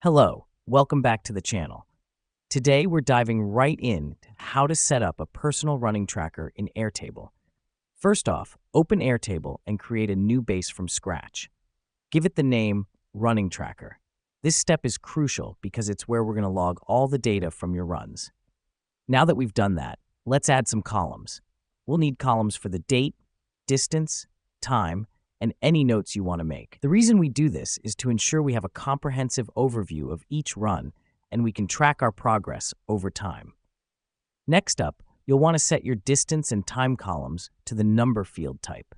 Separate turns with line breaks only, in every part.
Hello, welcome back to the channel. Today we're diving right in to how to set up a personal running tracker in Airtable. First off, open Airtable and create a new base from scratch. Give it the name Running Tracker. This step is crucial because it's where we're going to log all the data from your runs. Now that we've done that, let's add some columns. We'll need columns for the date, distance, time, and any notes you want to make. The reason we do this is to ensure we have a comprehensive overview of each run and we can track our progress over time. Next up, you'll want to set your distance and time columns to the number field type.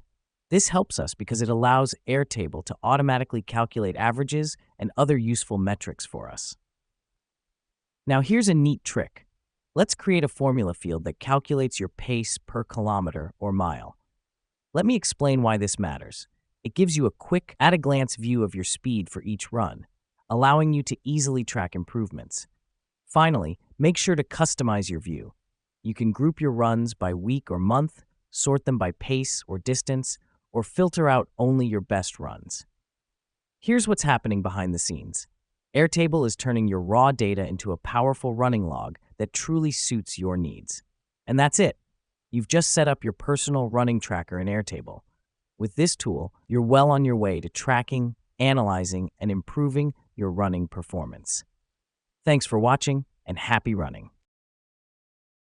This helps us because it allows Airtable to automatically calculate averages and other useful metrics for us. Now here's a neat trick. Let's create a formula field that calculates your pace per kilometer or mile. Let me explain why this matters. It gives you a quick, at-a-glance view of your speed for each run, allowing you to easily track improvements. Finally, make sure to customize your view. You can group your runs by week or month, sort them by pace or distance, or filter out only your best runs. Here's what's happening behind the scenes. Airtable is turning your raw data into a powerful running log that truly suits your needs. And that's it. You've just set up your personal running tracker in Airtable. With this tool, you're well on your way to tracking, analyzing, and improving your running performance. Thanks for watching, and happy running.